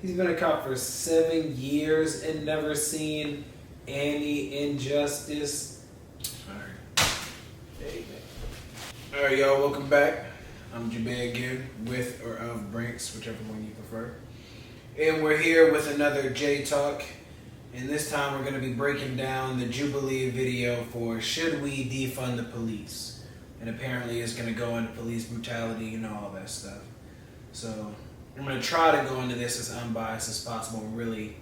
He's been a cop for 7 years and never seen any injustice. Alright, y'all, welcome back. I'm Jubeh again, with or of Brinks, whichever one you prefer. And we're here with another J Talk. And this time we're going to be breaking down the Jubilee video for Should We Defund the Police? And apparently it's going to go into police brutality and all that stuff. So I'm going to try to go into this as unbiased as possible and really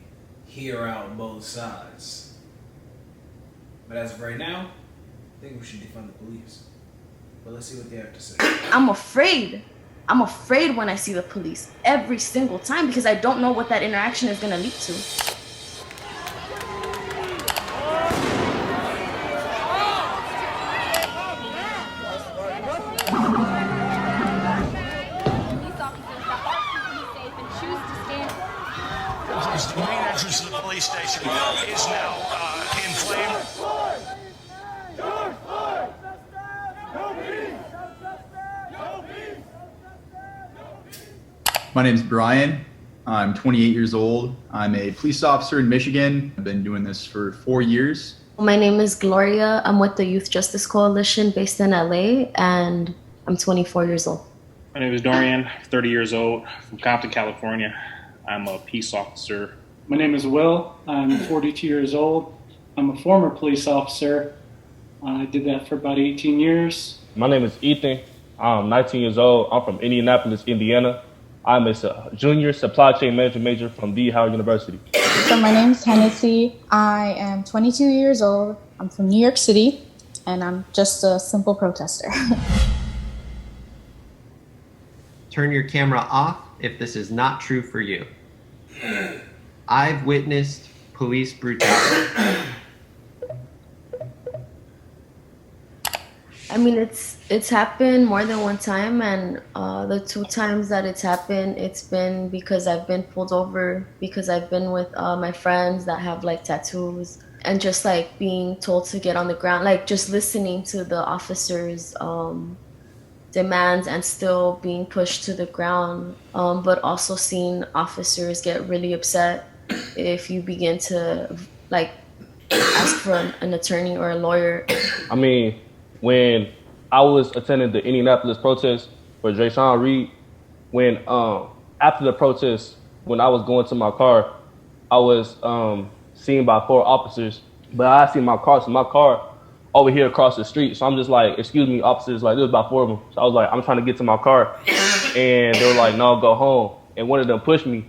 hear out both sides. But as of right now, I think we should defund the police. But let's see what they have to say. I'm afraid. I'm afraid when I see the police every single time because I don't know what that interaction is going to lead to. The main entrance to the police station is now inflamed. My name is Brian. I'm 28 years old. I'm a police officer in Michigan. I've been doing this for 4 years. My name is Gloria. I'm with the Youth Justice Coalition based in LA, and I'm 24 years old. My name is Dorian, 30 years old, from Compton, California. I'm a peace officer. My name is Will. I'm 42 years old. I'm a former police officer. I did that for about 18 years. My name is Ethan. I'm 19 years old. I'm from Indianapolis, Indiana. I'm a junior supply chain management major from D. Howard University. So my name is Hennessy. I am 22 years old. I'm from New York City, and I'm just a simple protester. Turn your camera off if this is not true for you. I've witnessed police brutality. I mean, it's happened more than one time, and the 2 times that it's happened, it's been because I've been pulled over, because I've been with my friends that have like tattoos, and just like being told to get on the ground, like just listening to the officers' demands and still being pushed to the ground, but also seeing officers get really upset if you begin to like ask for an attorney or a lawyer. I mean, when I was attending the Indianapolis protest for Drayshawn Reed, when after the protest, when I was going to my car, I was seen by 4 officers, but I see my car, so my car over here across the street. So I'm just like, excuse me, officers, like, there's about 4 of them. So I was like, I'm trying to get to my car. And they were like, no, go home. And one of them pushed me,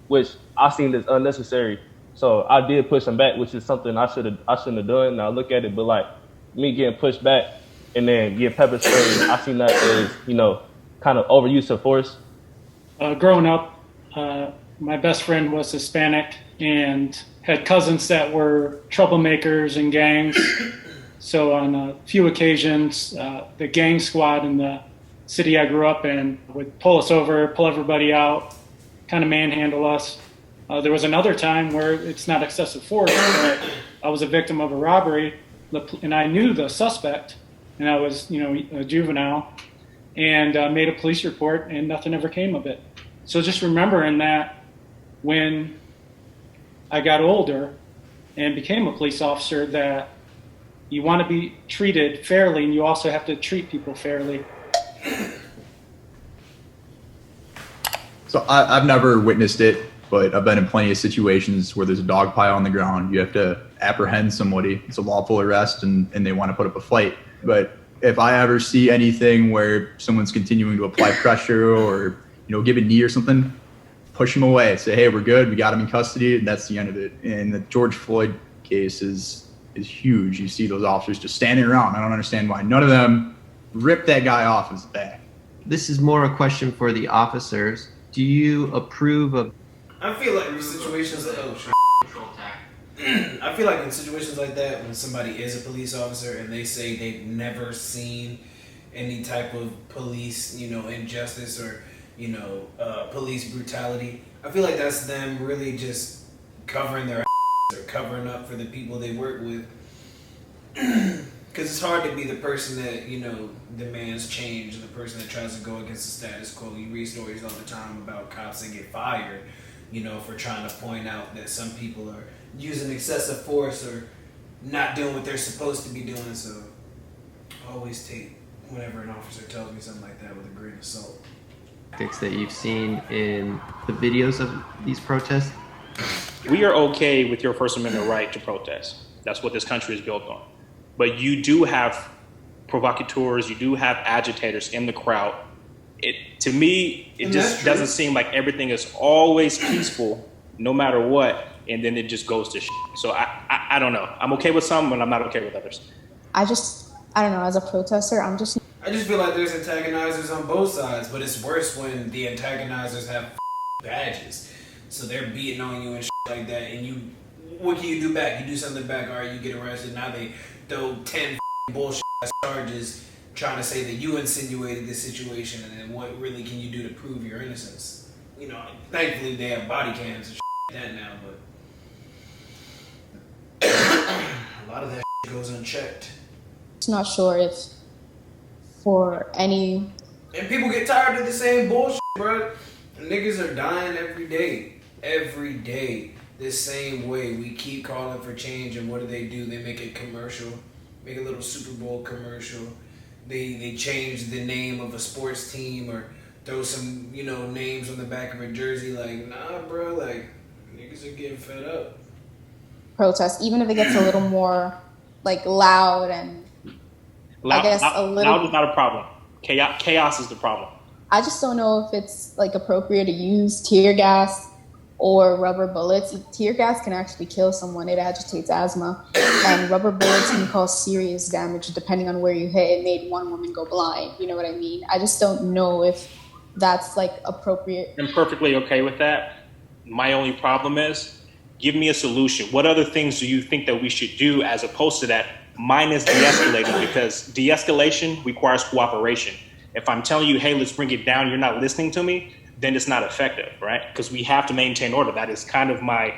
which I seen as unnecessary. So I did push them back, which is something I shouldn't have done. Now look at it, but like me getting pushed back and then getting pepper sprayed, I seen that as, kind of overuse of force. Growing up, my best friend was Hispanic and had cousins that were troublemakers and gangs. So on a few occasions, the gang squad in the city I grew up in would pull us over, pull everybody out, kind of manhandle us. There was another time where it's not excessive force, but I was a victim of a robbery, and I knew the suspect, and I was, a juvenile, and made a police report, and nothing ever came of it. So just remembering that when I got older and became a police officer, that you want to be treated fairly, and you also have to treat people fairly. So I've never witnessed it, but I've been in plenty of situations where there's a dog pile on the ground. You have to apprehend somebody. It's a lawful arrest, and they want to put up a fight. But if I ever see anything where someone's continuing to apply pressure or, give a knee or something, push them away. Say, hey, we're good. We got him in custody, and that's the end of it. And the George Floyd case is huge. You see those officers just standing around. I don't understand why none of them ripped that guy off his back. This is more a question for the officers. Do you approve of... I feel like in situations like I feel like in situations like that, when somebody is a police officer and they say they've never seen any type of police, injustice or, police brutality, I feel like that's them really just covering their or covering up for the people they work with. Because it's hard to be the person that, demands change, the person that tries to go against the status quo. You read stories all the time about cops that get fired, for trying to point out that some people are using excessive force or not doing what they're supposed to be doing. So I always take whenever an officer tells me something like that with a grain of salt. Tactics that you've seen in the videos of these protests? We are okay with your First Amendment right to protest. That's what this country is built on. But you do have provocateurs, you do have agitators in the crowd. To me, it just doesn't seem like everything is always peaceful, no matter what, and then it just goes to shit. So I don't know. I'm okay with some, but I'm not okay with others. I don't know, as a protester, I just feel like there's antagonizers on both sides, but it's worse when the antagonizers have badges. So they're beating on you and shit like that, and what can you do back? You do something back, all right, you get arrested. Now they throw 10 bullshit charges trying to say that you insinuated this situation, and then what really can you do to prove your innocence? Thankfully they have body cams and shit like that now, but a lot of that shit goes unchecked. not sure if for any... And people get tired of the same bullshit, bro. Niggas are dying every day. Every day. This same way. We keep calling for change, and what do? They make a commercial. Make a little Super Bowl commercial. They change the name of a sports team or throw some, names on the back of a jersey. Like, nah, bro. Like, niggas are getting fed up. Protest, even if it gets a little more, loud and... Loud is not a problem. Chaos is the problem. I just don't know if it's appropriate to use tear gas or rubber bullets. Tear gas can actually kill someone. It agitates asthma. And rubber bullets can cause serious damage depending on where you hit. It made one woman go blind. You know what I mean? I just don't know if that's appropriate. I'm perfectly okay with that. My only problem is, give me a solution. What other things do you think that we should do as opposed to that? Mine is de-escalating, because de-escalation requires cooperation. If I'm telling you, hey, let's bring it down, you're not listening to me, then it's not effective, right? Because we have to maintain order. That is kind of my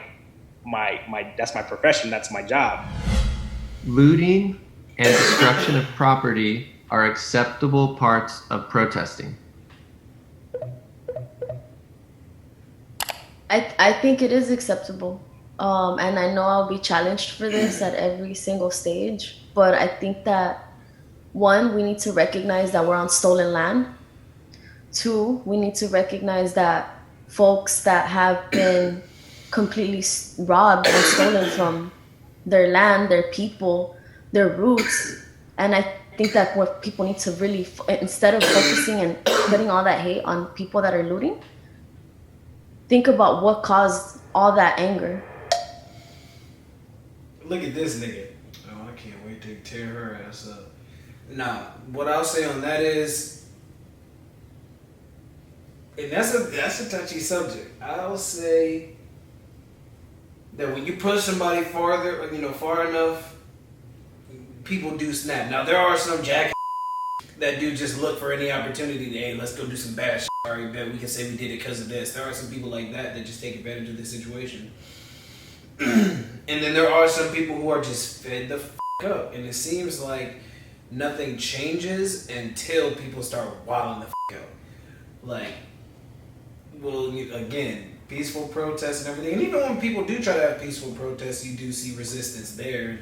that's my profession, that's my job. Looting and destruction of property are acceptable parts of protesting. I think it is acceptable. And I know I'll be challenged for this at every single stage, but I think that, one, we need to recognize that we're on stolen land. Two, we need to recognize that folks that have been completely robbed and stolen from their land, their people, their roots. And I think that what people need to really, instead of focusing and putting all that hate on people that are looting, think about what caused all that anger. Look at this nigga. Oh, I can't wait to tear her ass up. Nah, what I'll say on that is, and that's a touchy subject. I'll say that when you push somebody farther, far enough, people do snap. Now there are some jack that do just look for any opportunity to, hey, let's go do some bad shit. All right, bet we can say we did it because of this. There are some people like that just take advantage of the situation. And then there are some people who are just fed the up, and it seems like nothing changes until people start wilding the out. Again, peaceful protests and everything. And even when people do try to have peaceful protests, you do see resistance there.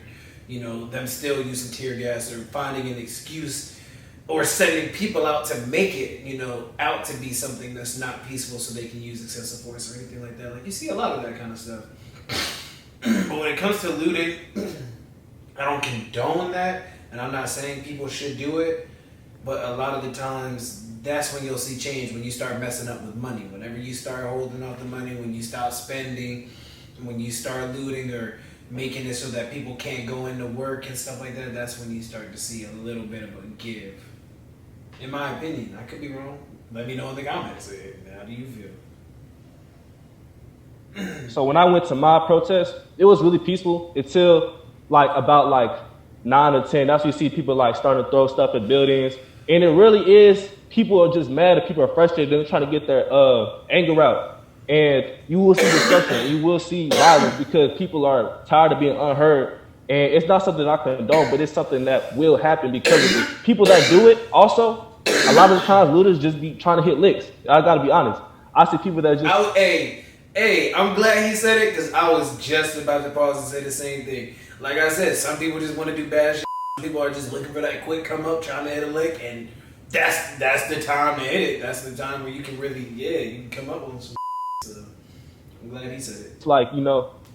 Them still using tear gas or finding an excuse or sending people out to make it, out to be something that's not peaceful so they can use excessive force or anything like that. You see a lot of that kind of stuff. But when it comes to looting, I don't condone that, and I'm not saying people should do it, but a lot of the times, that's when you'll see change, when you start messing up with money. Whenever you start holding out the money, when you stop spending, when you start looting or making it so that people can't go into work and stuff like that, that's when you start to see a little bit of a give. In my opinion, I could be wrong. Let me know in the comments. How do you feel? So when I went to my protest, it was really peaceful until about 9 or 10. That's when you see people starting to throw stuff at buildings. And it really is, people are just mad and people are frustrated. They're trying to get their anger out. And you will see destruction. You will see violence because people are tired of being unheard. And it's not something I condone, but it's something that will happen because of it. People that do it also, a lot of the times looters just be trying to hit licks. I got to be honest. I see people that just... Hey, I'm glad he said it because I was just about to pause and say the same thing. Like I said, some people just want to do bad shit. Some people are just looking for that quick come up, trying to hit a lick, and that's the time to hit it. That's the time where you can really, you can come up with some. So I'm glad he said it. It's like,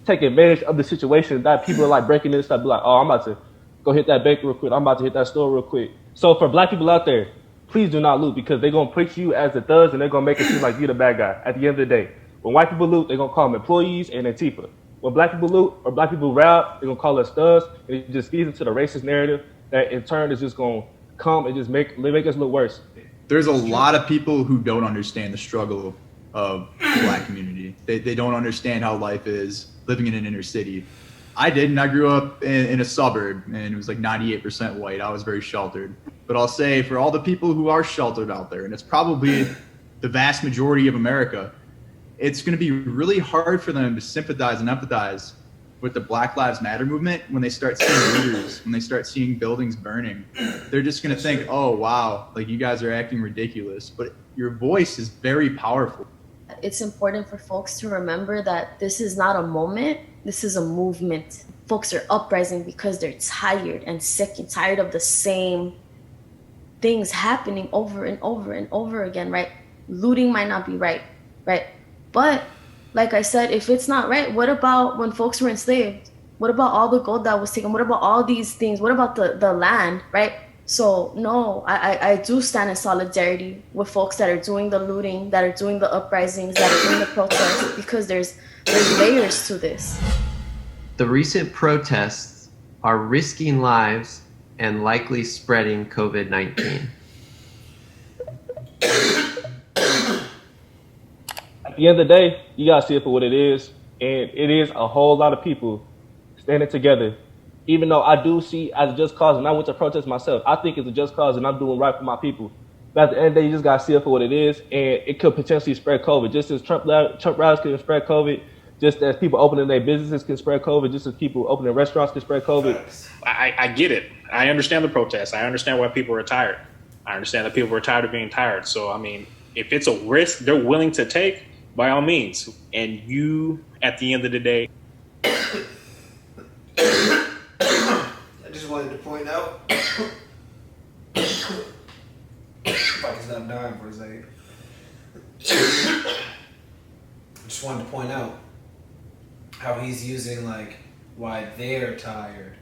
take advantage of the situation that people are like breaking this stuff. Be like, oh, I'm about to go hit that bank real quick. I'm about to hit that store real quick. So for black people out there, please do not loot because they're gonna put you as the thugs and they're gonna make it seem like you're the bad guy. At the end of the day, when white people loot, they're gonna call them employees and Antifa. When black people loot or black people rob, they're gonna call us thugs, and it just feeds into the racist narrative that in turn is just gonna come and just make us look worse. There's a lot of people who don't understand the struggle of the black community. They don't understand how life is living in an inner city. I didn't. I grew up in a suburb, and it was like 98% white. I was very sheltered. But I'll say for all the people who are sheltered out there, and it's probably the vast majority of America, it's going to be really hard for them to sympathize and empathize with the Black Lives Matter movement when they start seeing leaders, when they start seeing buildings burning. They're just going to think, oh, wow, like you guys are acting ridiculous. But your voice is very powerful. It's important for folks to remember that this is not a moment, this is a movement. Folks are uprising because they're tired and sick and tired of the same things happening over and over and over again, right? Looting might not be right? But like I said, if it's not right, what about when folks were enslaved? What about all the gold that was taken? What about all these things? What about the land, right? So no, I do stand in solidarity with folks that are doing the looting, that are doing the uprisings, that are doing the protests, because there's layers to this. The recent protests are risking lives and likely spreading COVID-19. At the end of the day, you gotta see it for what it is, and it is a whole lot of people standing together. Even though I do see as a just cause, and I went to protest myself, I think it's a just cause, and I'm doing right for my people. But at the end of the day, you just gotta see it for what it is, and it could potentially spread COVID. Just as Trump rallies can spread COVID, just as people opening their businesses can spread COVID, just as people opening restaurants can spread COVID. I get it. I understand the protests. I understand why people are tired. I understand that people are tired of being tired. So, I mean, if it's a risk they're willing to take, by all means. And you, at the end of the day, I just wanted to point out, if I can stop dying for a second. I just wanted to point out how he's using like why they're tired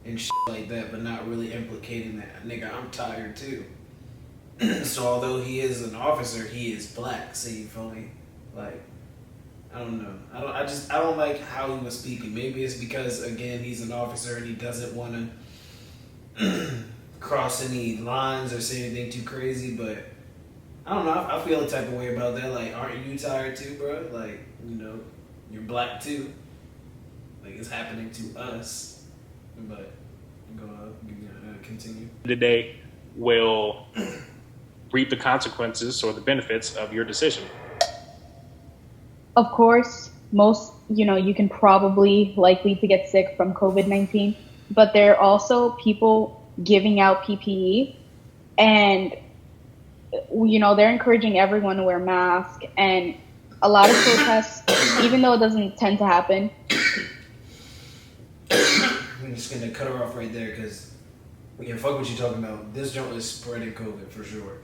and shit like that, but not really implicating that nigga, I'm tired too. So although he is an officer, he is black. See, you feel me? Like, I don't know. I don't like how he was speaking. Maybe it's because again he's an officer and he doesn't want to cross any lines or say anything too crazy. But I don't know. I feel a type of way about that. Like, aren't you tired too, bro? Like, you're black too. Like, it's happening to us. But continue. Today will reap the consequences or the benefits of your decision. Of course, you can probably likely to get sick from COVID-19, but there are also people giving out PPE, and they're encouraging everyone to wear masks. And a lot of protests, even though it doesn't tend to happen. I'm just gonna cut her off right there because we can fuck what you talking about. This joint is spreading COVID for sure.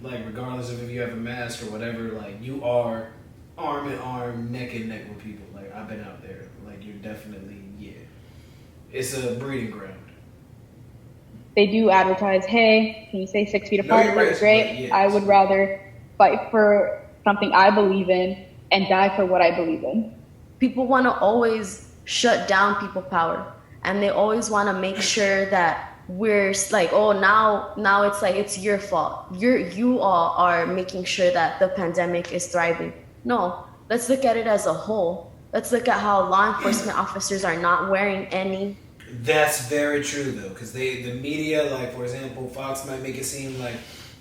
Like, regardless of if you have a mask or whatever, like, you are arm in arm, neck and neck with people. Like, I've been out there. Like, you're definitely, it's a breeding ground. They do advertise, hey, can you stay 6 feet apart? That's great. Yes. I would rather fight for something I believe in and die for what I believe in. People want to always shut down people power, and they always want to make sure that we're like, oh, now it's like it's your fault. You all are making sure that the pandemic is thriving. No, let's look at it as a whole. Let's look at how law enforcement officers are not wearing any. That's very true, though, because the media, like, for example, Fox might make it seem like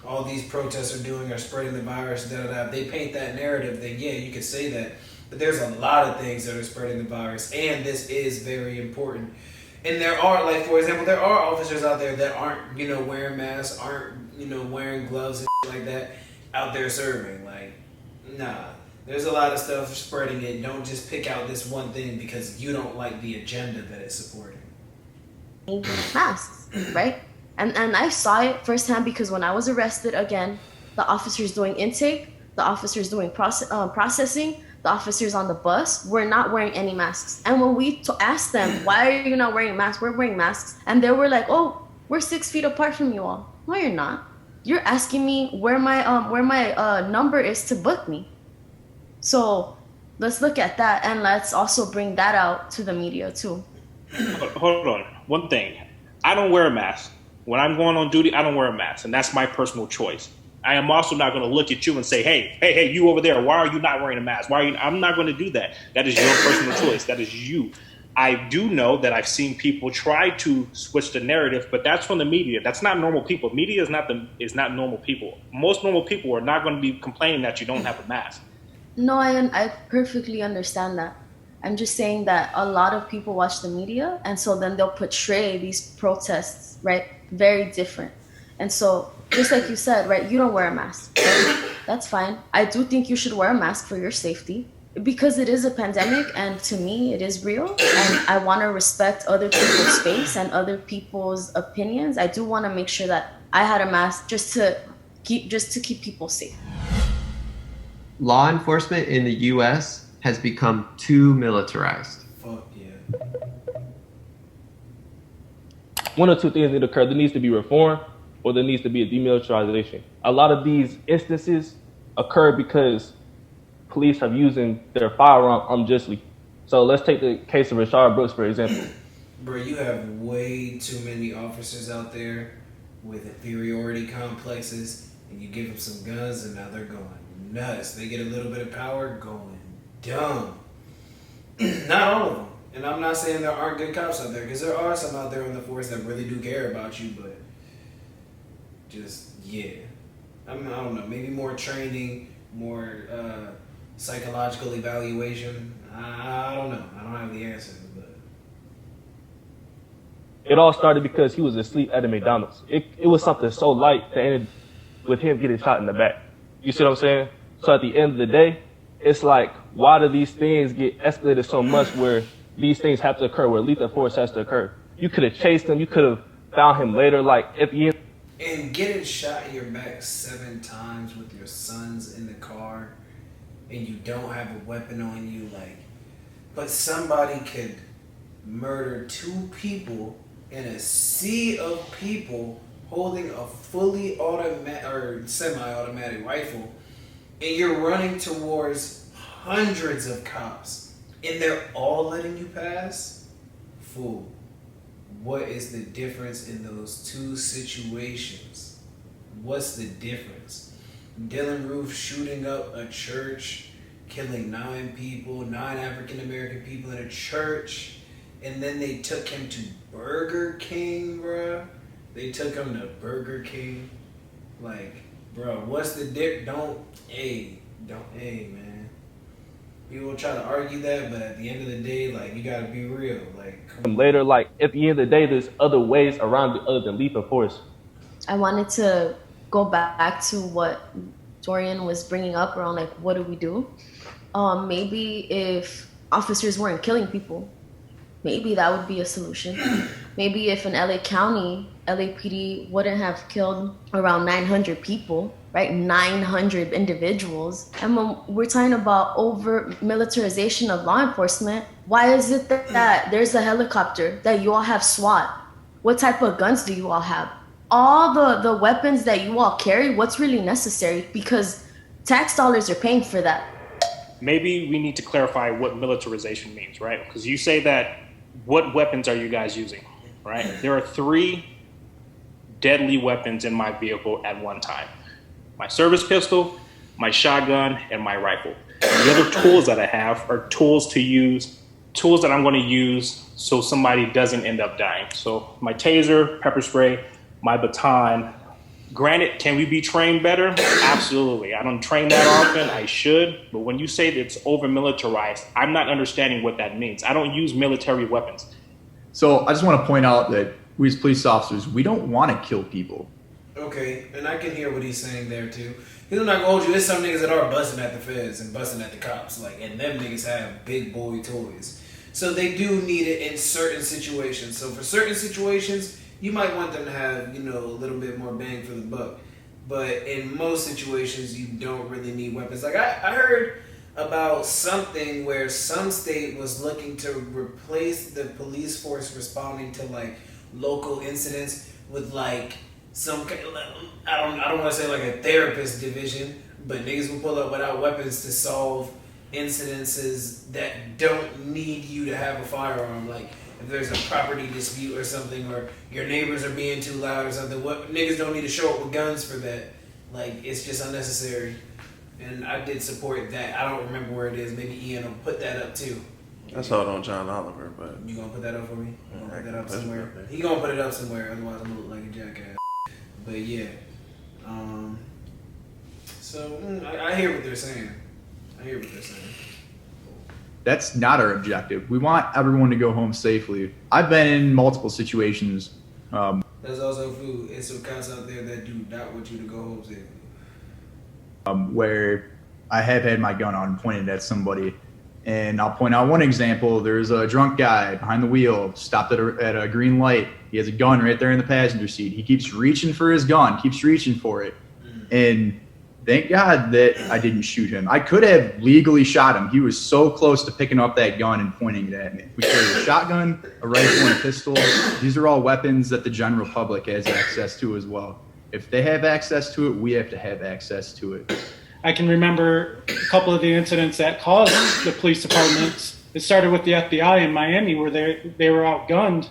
all these protests are spreading the virus, da-da-da. If they paint that narrative, then yeah, you could say that. But there's a lot of things that are spreading the virus, and this is very important. And there are, like, for example, there are officers out there that aren't, wearing masks, aren't, wearing gloves and shit like that, out there serving. Like, nah. There's a lot of stuff spreading it. Don't just pick out this one thing because you don't like the agenda that it's supporting. Masks, right? And I saw it firsthand because when I was arrested again, the officers doing intake, the officers doing processing, the officers on the bus were not wearing any masks. And when we asked them, why are you not wearing masks? We're wearing masks. And they were like, oh, we're 6 feet apart from you all. No, you're not. You're asking me where my number is to book me. So let's look at that, and let's also bring that out to the media too. Hold on. One thing. I don't wear a mask. When I'm going on duty, I don't wear a mask, and that's my personal choice. I am also not going to look at you and say, hey, you over there, why are you not wearing a mask? I'm not going to do that. That is your personal choice. That is you. I do know that I've seen people try to switch the narrative, but that's from the media. That's not normal people. Media is not normal people. Most normal people are not going to be complaining that you don't have a mask. No, I perfectly understand that. I'm just saying that a lot of people watch the media, and so then they'll portray these protests, right, very different. And so, just like you said, right, you don't wear a mask. Right? That's fine. I do think you should wear a mask for your safety because it is a pandemic, and to me, it is real. And I want to respect other people's space and other people's opinions. I do want to make sure that I had a mask just to keep people safe. Law enforcement in the U.S. has become too militarized. Fuck yeah. One or two things need to occur. There needs to be reform, or there needs to be a demilitarization. A lot of these instances occur because police have using their firearm unjustly. So let's take the case of Rashard Brooks, for example. Bro, you have way too many officers out there with inferiority complexes, and you give them some guns, and now they're going nuts. They get a little bit of power, going dumb. Not all of them. And I'm not saying there aren't good cops out there, because there are some out there in the force that really do care about you, but just, yeah. I don't know, maybe more training, more psychological evaluation. I don't know. I don't have the answers, but It all started because he was asleep at a McDonald's. It was something so light that ended with him getting shot in the back. You see what I'm saying? So at the end of the day, it's like, why do these things get escalated so much where these things have to occur, where lethal force has to occur? You could have chased him. You could have found him later. Like, at the end. And getting shot in your back 7 times with your sons in the car, and you don't have a weapon on you, like, but somebody could murder 2 people in a sea of people holding a fully automatic or semi-automatic rifle, and you're running towards hundreds of cops, and they're all letting you pass? Fool. What is the difference in those 2 situations? What's the difference? Dylan Roof shooting up a church, killing 9 people, 9 African American people in a church, and then they took him to Burger King, bruh. They took him to Burger King. Like, bro, what's the hey, man. People try to argue that, but at the end of the day, like, you gotta be real. Like, Later, like, at the end of the day, there's other ways around it other than lethal force. I wanted to go back to what Dorian was bringing up around, like, what do we do? Maybe if officers weren't killing people, maybe that would be a solution. Maybe if in LA County, LAPD wouldn't have killed around 900 people, right? 900 individuals. And when we're talking about over militarization of law enforcement, why is it that there's a helicopter, that you all have SWAT? What type of guns do you all have? All the weapons that you all carry, what's really necessary? Because tax dollars are paying for that. Maybe we need to clarify what militarization means, right? Because you say that, what weapons are you guys using, right? There are 3 deadly weapons in my vehicle at one time. My service pistol, my shotgun, and my rifle. The other tools that I have are tools that I'm going to use so somebody doesn't end up dying. So my taser, pepper spray, my baton. Granted, can we be trained better? Absolutely. I don't train that often. I should. But when you say that it's over-militarized, I'm not understanding what that means. I don't use military weapons. So I just want to point out that we as police officers, we don't want to kill people. Okay, and I can hear what he's saying there too. Because I'm not gonna hold you, there's some niggas that are busting at the feds and busting at the cops, like, and them niggas have big boy toys. So they do need it in certain situations. So for certain situations, you might want them to have, a little bit more bang for the buck. But in most situations, you don't really need weapons. Like I heard about something where some state was looking to replace the police force responding to like local incidents with like some kind of, I don't want to say like a therapist division, but niggas will pull up without weapons to solve incidences that don't need you to have a firearm. Like if there's a property dispute or something, or your neighbors are being too loud or something, what niggas don't need to show up with guns for that. Like it's just unnecessary. And I did support that. I don't remember where it is. Maybe Ian will put that up too. I saw it on John Oliver, but you gonna put that up for me? You gonna put that up somewhere? He gonna put it up somewhere. Otherwise, I'm gonna look like a jackass. But yeah, I hear what they're saying. That's not our objective. We want everyone to go home safely. I've been in multiple situations. There's also food. It's some cops out there that do not want you to go home safely. Where I have had my gun on and pointed at somebody. And I'll point out one example. There's a drunk guy behind the wheel, stopped at a green light. He has a gun right there in the passenger seat. He keeps reaching for his gun, keeps reaching for it. And thank God that I didn't shoot him. I could have legally shot him. He was so close to picking up that gun and pointing it at me. We carry a shotgun, a rifle, and a pistol. These are all weapons that the general public has access to as well. If they have access to it, we have to have access to it. I can remember a couple of the incidents that caused the police departments. It started with the FBI in Miami, where they were outgunned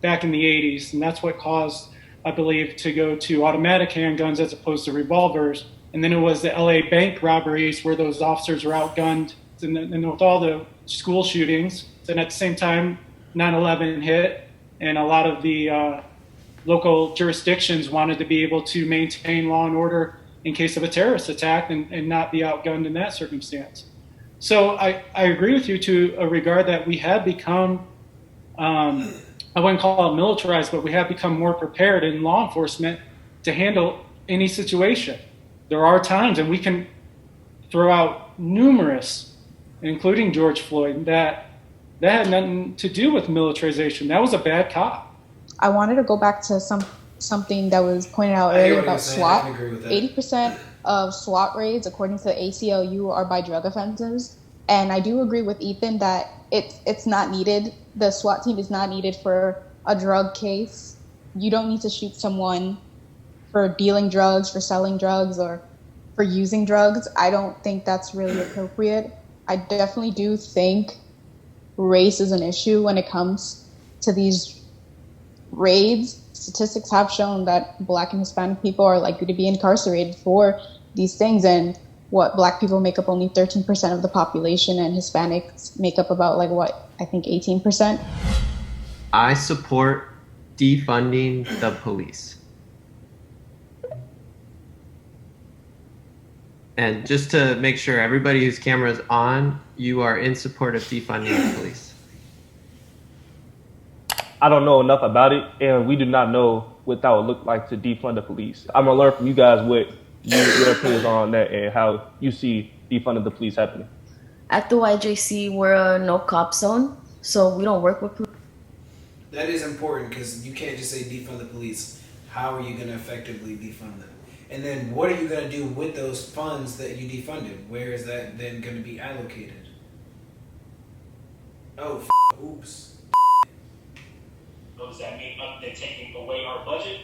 back in the 80s, and that's what caused, I believe, to go to automatic handguns as opposed to revolvers. And then it was the LA bank robberies where those officers were outgunned, and with all the school shootings. And at the same time, 9/11 hit, and a lot of the local jurisdictions wanted to be able to maintain law and order in case of a terrorist attack and not be outgunned in that circumstance. So I agree with you to a regard that we have become, I wouldn't call it militarized, but we have become more prepared in law enforcement to handle any situation. There are times, and we can throw out numerous, including George Floyd, that had nothing to do with militarization. That was a bad cop. I wanted to go back to something that was pointed out earlier about SWAT. 80% of SWAT raids, according to the ACLU, are by drug offenses. And I do agree with Ethan that it's not needed. The SWAT team is not needed for a drug case. You don't need to shoot someone for dealing drugs, for selling drugs, or for using drugs. I don't think that's really appropriate. I definitely do think race is an issue when it comes to these raids. Statistics have shown that Black and Hispanic people are likely to be incarcerated for these things, and Black people make up only 13% of the population, and Hispanics make up about 18%. I support defunding the police. And just to make sure everybody whose camera is on, you are in support of defunding the police. I don't know enough about it, and we do not know what that would look like to defund the police. I'm gonna learn from you guys what your opinions are on that and how you see defunding the police happening. At the YJC, we're a no cop zone, so we don't work with police. That is important because you can't just say defund the police. How are you going to effectively defund them? And then what are you going to do with those funds that you defunded? Where is that then going to be allocated? Oh, oops. So does that mean other than taking away our budget,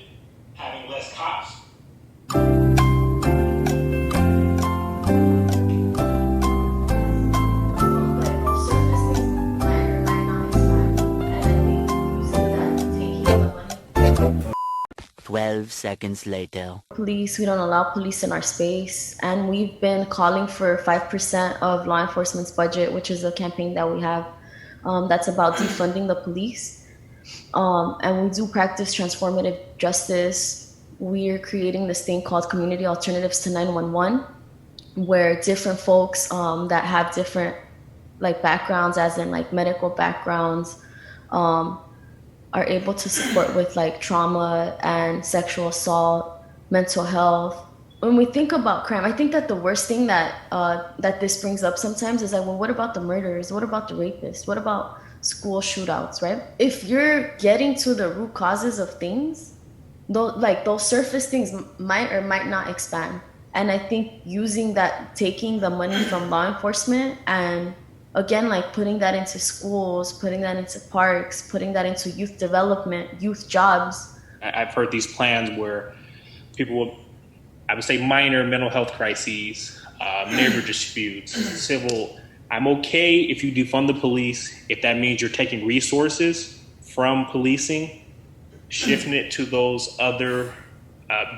having less cops? Seconds later. Police, we don't allow police in our space, and we've been calling for 5% of law enforcement's budget, which is a campaign that we have that's about defunding the police. And we do practice transformative justice. We're creating this thing called Community Alternatives to 911, where different folks that have different backgrounds, as in medical backgrounds, are able to support with trauma and sexual assault mental health. When we think about crime, I think that the worst thing that this brings up sometimes is like, well, what about the murderers? What about the rapists? What about school shootouts, right? If you're getting to the root causes of things, those surface things might or might not expand. And I think using that, taking the money from law enforcement and again, like putting that into schools, putting that into parks, putting that into youth development, youth jobs. I've heard these plans where people will, I would say, minor mental health crises, neighbor disputes, civil. I'm okay if you defund the police, if that means you're taking resources from policing, shifting it to those other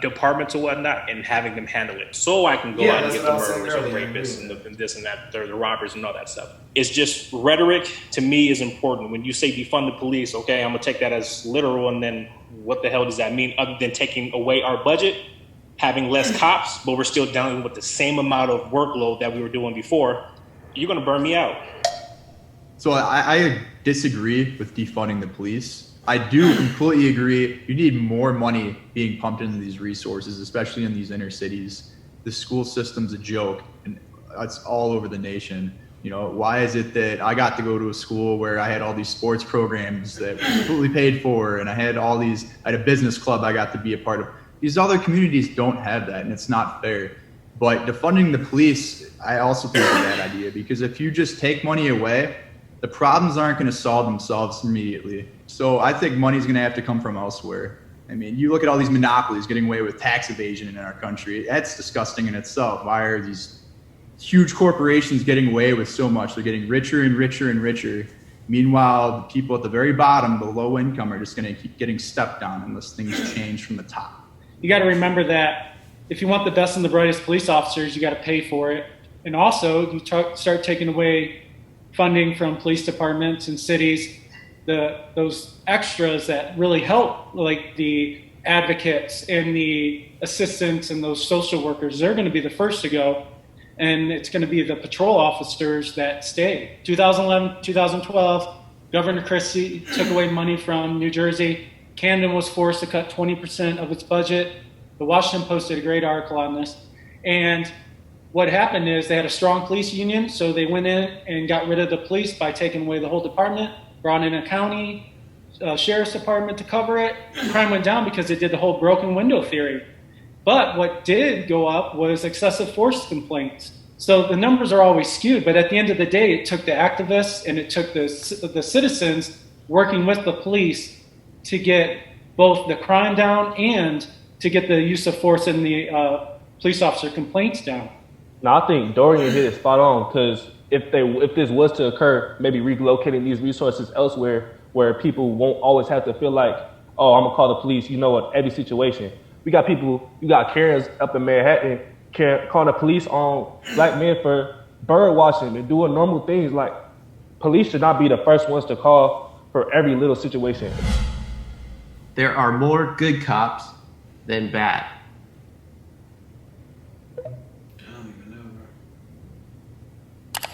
departments or whatnot, and having them handle it. So I can go out and get the murderers or rapists and this and that, the robbers and all that stuff. It's just rhetoric to me is important. When you say defund the police, okay, I'm gonna take that as literal, and then what the hell does that mean other than taking away our budget? Having less cops, but we're still dealing with the same amount of workload that we were doing before, you're going to burn me out. So I disagree with defunding the police. I do completely agree. You need more money being pumped into these resources, especially in these inner cities. The school system's a joke, and it's all over the nation. You know, why is it that I got to go to a school where I had all these sports programs that were completely paid for, and I had a business club I got to be a part of. These other communities don't have that, and it's not fair. But defunding the police, I also think is a bad idea, because if you just take money away, the problems aren't going to solve themselves immediately. So I think money's going to have to come from elsewhere. I mean, you look at all these monopolies getting away with tax evasion in our country. That's disgusting in itself. Why are these huge corporations getting away with so much? They're getting richer and richer and richer. Meanwhile, the people at the very bottom, the low income, are just going to keep getting stepped on unless things change from the top. You got to remember that if you want the best and the brightest police officers, you got to pay for it. And also, you start taking away funding from police departments and cities, those extras that really help, like the advocates and the assistants and those social workers, they're going to be the first to go. And it's going to be the patrol officers that stay. 2011, 2012, Governor Christie took away money from New Jersey. Camden was forced to cut 20% of its budget. The Washington Post did a great article on this. And what happened is they had a strong police union, so they went in and got rid of the police by taking away the whole department, brought in a county sheriff's department to cover it. Crime went down because they did the whole broken window theory. But what did go up was excessive force complaints. So the numbers are always skewed, but at the end of the day, it took the activists and it took the citizens working with the police to get both the crime down and to get the use of force and the police officer complaints down. Now, I think Dorian hit it spot on, because if this was to occur, maybe relocating these resources elsewhere where people won't always have to feel like, oh, I'm going to call the police, every situation. We got Karens up in Manhattan calling the police on black men for bird watching and doing normal things. Like, police should not be the first ones to call for every little situation. There are more good cops than bad. I don't even know.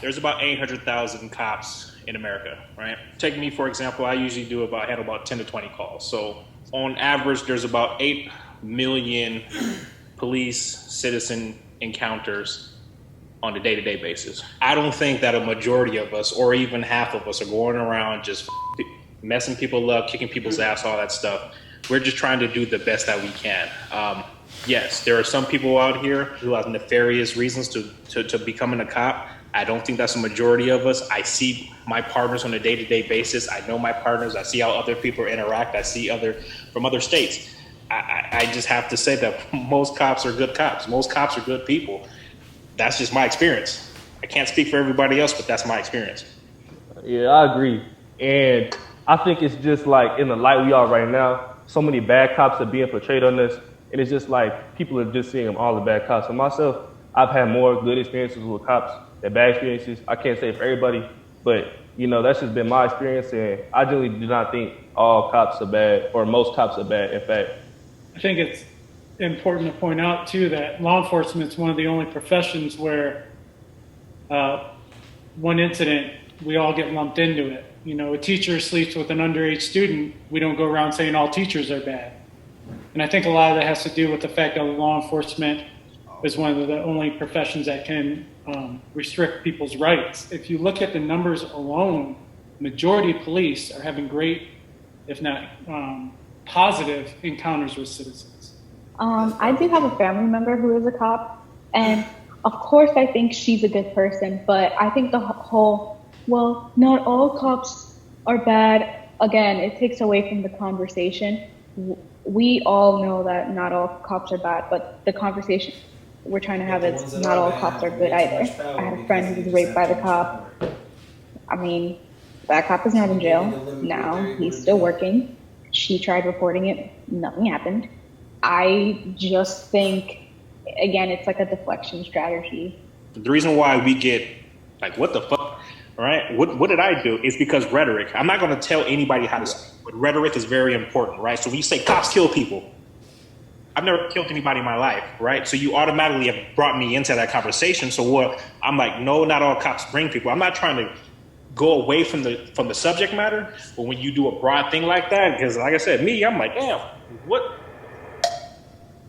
There's about 800,000 cops in America, right? Take me, for example, I usually handle about 10 to 20 calls. So on average, there's about 8 million police citizen encounters on a day-to-day basis. I don't think that a majority of us, or even half of us, are going around just messing people up, kicking people's ass, all that stuff. We're just trying to do the best that we can. Yes, there are some people out here who have nefarious reasons to becoming a cop. I don't think that's a majority of us. I see my partners on a day-to-day basis. I know my partners. I see how other people interact. I see from other states. I just have to say that most cops are good cops. Most cops are good people. That's just my experience. I can't speak for everybody else, but that's my experience. Yeah, I agree. And I think it's just like in the light we are right now, so many bad cops are being portrayed on this. And it's just like people are just seeing all the bad cops. For myself, I've had more good experiences with cops than bad experiences. I can't say for everybody, but that's just been my experience. And I generally do not think all cops are bad, or most cops are bad, in fact. I think it's important to point out, too, that law enforcement is one of the only professions where one incident, we all get lumped into it. A teacher sleeps with an underage student. We don't go around saying all teachers are bad. And I think a lot of that has to do with the fact that law enforcement is one of the only professions that can restrict people's rights. If you look at the numbers alone, majority of police are having great, if not positive, encounters with citizens. I do have a family member who is a cop, and of course I think she's a good person, but I think the whole, well, not all cops are bad, again, it takes away from the conversation. We all know that not all cops are bad, but the conversation we're trying to have is not all cops are good either. I had a friend who was raped by the cop. I mean, that cop is not in jail now. He's still working. She tried reporting it. Nothing happened. I just think, again, it's like a deflection strategy. The reason why we get like, what the fuck, right? What did I do? Is because rhetoric. I'm not going to tell anybody how to speak, but rhetoric is very important, right? So when you say cops kill people, I've never killed anybody in my life, right? So you automatically have brought me into that conversation. So what? I'm like, no, not all cops bring people. I'm not trying to go away from the subject matter, but when you do a broad thing like that, because like I said, I'm like, damn, what?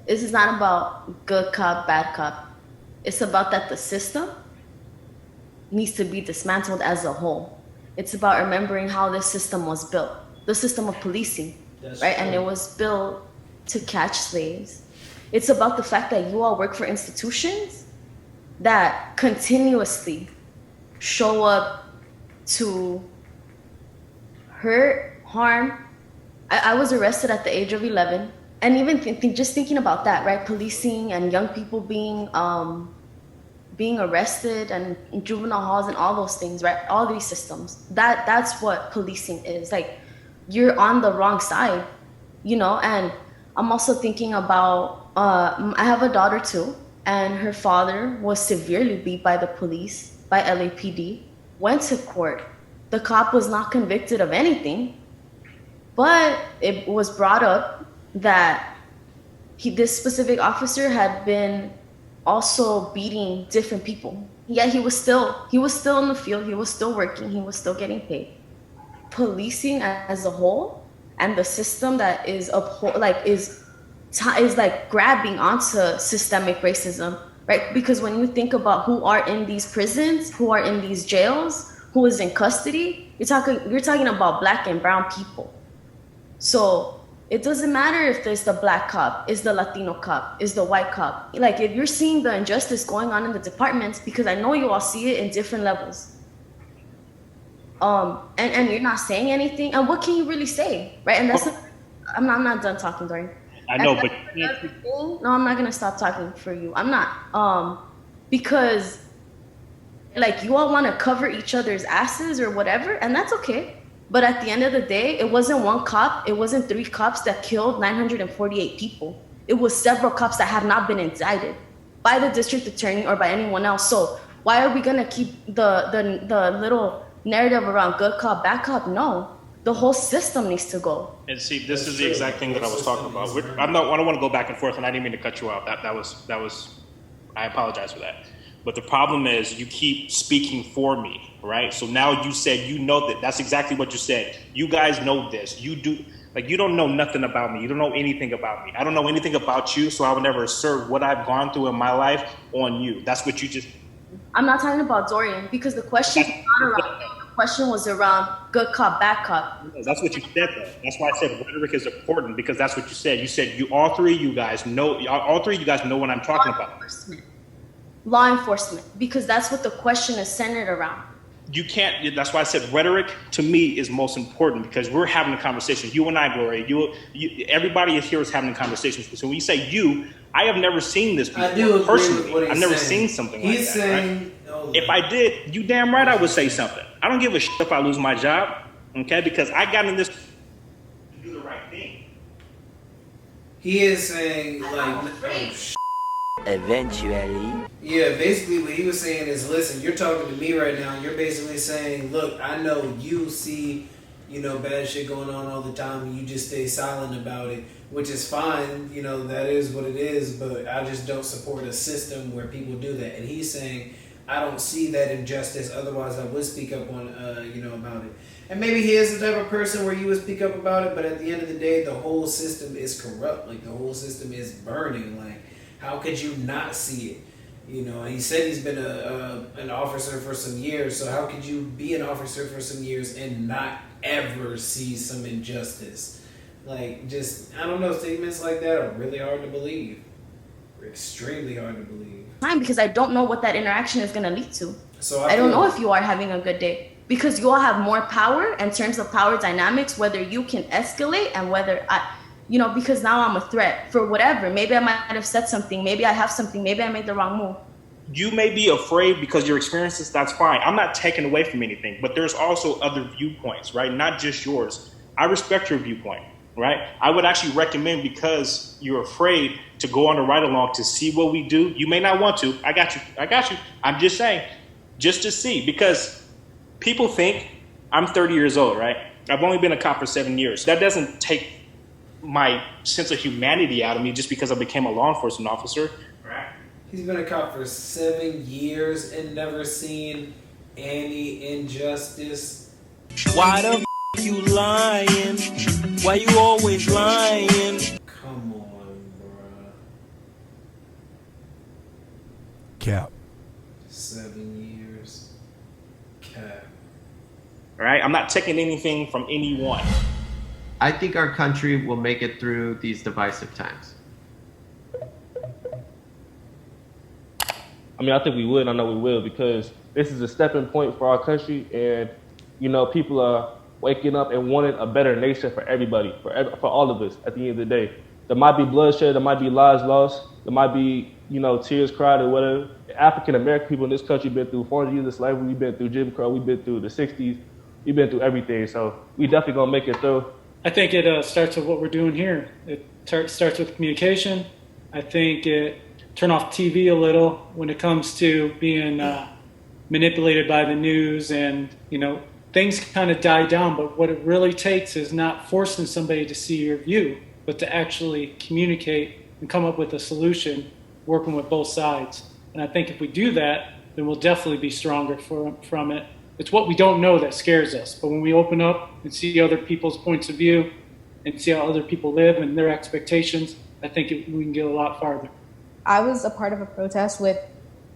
This is not about good cop, bad cop. It's about that the system needs to be dismantled as a whole. It's about remembering how this system was built, the system of policing, right? And it was built to catch slaves. It's about the fact that you all work for institutions that continuously show up to hurt, harm. I was arrested at the age of 11, and even just thinking about that, right? Policing and young people being arrested and in juvenile halls and all those things, right? All these systems. That's what policing is. Like, you're on the wrong side, and I'm also thinking about, I have a daughter too, and her father was severely beat by the police, by LAPD, went to court. The cop was not convicted of anything, but it was brought up that this specific officer had been also beating different people. Yet he was still in the field, he was still working, he was still getting paid. Policing as a whole and the system that is grabbing onto systemic racism, right? Because when you think about who are in these prisons, who are in these jails, who is in custody, you're talking about Black and brown people. So it doesn't matter if there's the Black cop, is the Latino cop, is the white cop. Like, if you're seeing the injustice going on in the departments, because I know you all see it in different levels, and you're not saying anything, and what can you really say, right? And that's I'm not done talking, Dorian. I know, but no, I'm not gonna stop talking for you. I'm not, because like, you all want to cover each other's asses or whatever, and that's okay. But at the end of the day, it wasn't one cop, it wasn't 3 cops that killed 948 people. It was several cops that have not been indicted by the district attorney or by anyone else. So why are we gonna keep the little narrative around good cop, bad cop? No, the whole system needs to go. And see, this is the exact thing that I was talking about. I don't want to go back and forth, and I didn't mean to cut you off. That was. I apologize for that. But the problem is you keep speaking for me, right? So now you said that's exactly what you said. You guys know this. You don't know nothing about me. You don't know anything about me. I don't know anything about you, so I would never assert what I've gone through in my life on you. That's what you just. I'm not talking about Dorian, because the question was not around him. The question was around good cop, bad cop. That's what you said, though. That's why I said rhetoric is important, because that's what you said. You said all three of you guys know what I'm talking about. Law enforcement, because that's what the question is centered around. You can't. That's why I said rhetoric to me is most important, because we're having a conversation. You and I, Gloria. Everybody here is having a conversation. So when you say you, I have never seen this before. I do personally. I've never saying. seen something He's like that. saying, right? If I did, you damn right I would say something. I don't give a shit if I lose my job, okay? Because I got in this to do the right thing. He is saying, eventually. Yeah, basically what he was saying is, listen, you're talking to me right now, and you're basically saying, look, I know you see, bad shit going on all the time, and you just stay silent about it, which is fine, that is what it is, but I just don't support a system where people do that. And he's saying, I don't see that injustice. Otherwise, I would speak up on, about it. And maybe he is the type of person where you would speak up about it. But at the end of the day, the whole system is corrupt. Like, the whole system is burning. Like, how could you not see it? You know, he said he's been an officer for some years. So how could you be an officer for some years and not ever see some injustice? Like, just, I don't know, statements like that are really hard to believe. Extremely hard to believe. Because I don't know what that interaction is going to lead to. So I don't know if you are having a good day, because you all have more power in terms of power dynamics, whether you can escalate and whether because now I'm a threat for whatever. Maybe I might have said something. Maybe I have something. Maybe I made the wrong move. You may be afraid because your experiences, that's fine. I'm not taking away from anything, but there's also other viewpoints, right? Not just yours. I respect your viewpoint. Right? I would actually recommend, because you're afraid, to go on a ride along to see what we do. You may not want to. I got you. I'm just saying, just to see, because people think I'm 30 years old, right? I've only been a cop for 7 years. That doesn't take my sense of humanity out of me just because I became a law enforcement officer. Right? He's been a cop for 7 years and never seen any injustice. Why the you lying? Why you always lying? Come on, bruh. Cap. 7 years. Cap. All right? I'm not taking anything from anyone. I think our country will make it through these divisive times. I mean, I think we would. I know we will, because this is a stepping point for our country, and people are waking up and wanting a better nation for everybody, for all of us. At the end of the day, there might be bloodshed, there might be lives lost, there might be tears cried or whatever. African American people in this country been through 400 years of slavery. We've been through Jim Crow. We've been through the '60s. We've been through everything. So we definitely gonna make it through. I think it starts with what we're doing here. It starts with communication. I think it turn off TV a little when it comes to being manipulated by the news, and things kind of die down. But what it really takes is not forcing somebody to see your view, but to actually communicate and come up with a solution, working with both sides. And I think if we do that, then we'll definitely be stronger from it. It's what we don't know that scares us. But when we open up and see other people's points of view and see how other people live and their expectations, I think we can get a lot farther. I was a part of a protest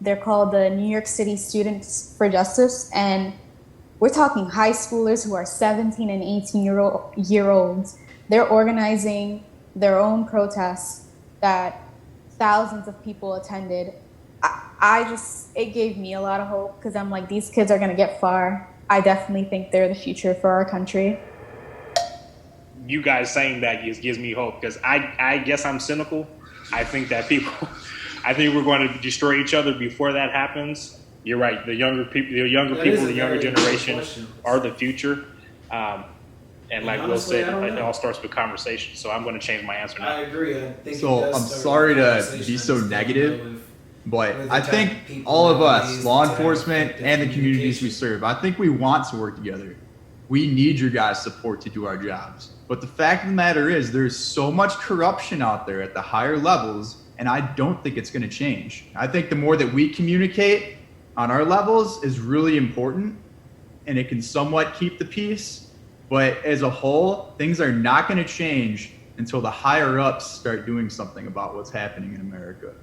they're called the New York City Students for Justice, and we're talking high schoolers who are 17 and 18-year-olds. They're organizing their own protests that thousands of people attended. It gave me a lot of hope, because I'm like, these kids are going to get far. I definitely think they're the future for our country. You guys saying that gives me hope, because I guess I'm cynical. I think that I think we're going to destroy each other before that happens. You're right. The younger people, the younger generation are the future. And like Will said, it all starts with conversation. So I'm going to change my answer now. I agree. I think so I'm sorry to be so negative, but I think all of us, law enforcement and the communities we serve, I think we want to work together. We need your guys' support to do our jobs. But the fact of the matter is, there's so much corruption out there at the higher levels, and I don't think it's going to change. I think the more that we communicate on our levels is really important, and it can somewhat keep the peace. But as a whole, things are not going to change until the higher ups start doing something about what's happening in America.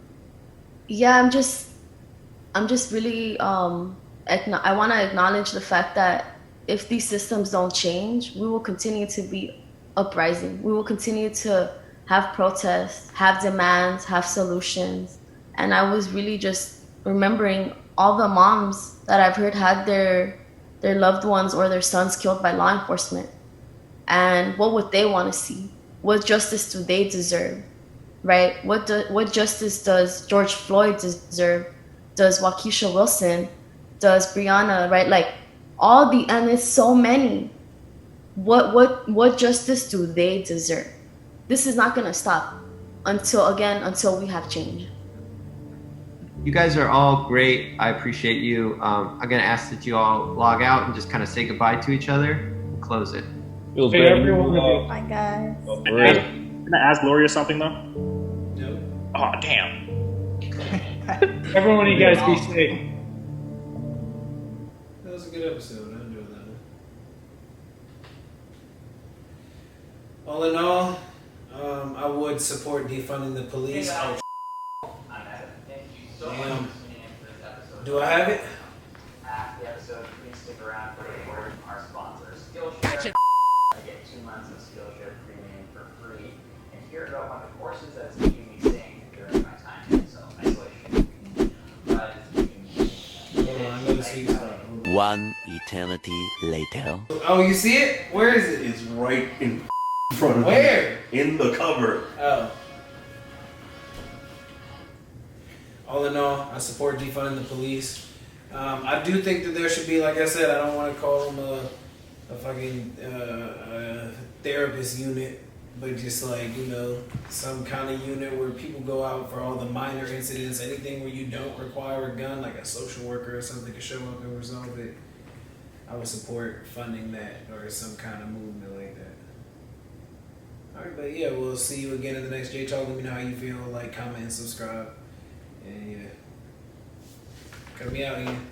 Yeah, I'm just really I want to acknowledge the fact that if these systems don't change, we will continue to be uprising. We will continue to have protests, have demands, have solutions. And I was really just remembering all the moms that I've heard had their loved ones or their sons killed by law enforcement. And what would they want to see? What justice do they deserve? Right? What justice does George Floyd deserve? Does Waukesha Wilson? Does Breonna? Right? Like and it's so many. What justice do they deserve? This is not gonna stop until we have change. You guys are all great. I appreciate you. I'm gonna ask that you all log out and just kind of say goodbye to each other and close it. It was Hey, great. everyone. Bye, guys. Can I ask Gloria something though? No. Oh damn. Everyone, you guys be safe. good episode. I enjoyed that one. All in all, I would support defunding the police. Oh, damn. Do I have it? After the episode, please stick around for a word from our sponsor, Skillshare. I get 2 months of Skillshare Premium for free, and hear about one of the courses that's keeping me sane during my time in isolation. One eternity later. Oh, you see it? Where is it? It's right in front of Where? me. In the cupboard. Oh. All in all, I support defunding the police. I do think that there should be, like I said, I don't want to call them a fucking therapist unit, but just like, you know, some kind of unit where people go out for all the minor incidents, anything where you don't require a gun, like a social worker or something to show up and resolve it. I would support funding that or some kind of movement like that. Alright, but yeah, we'll see you again in the next J Talk. Let me know how you feel. Like, comment, and subscribe. And yeah. Cut me out, Ian.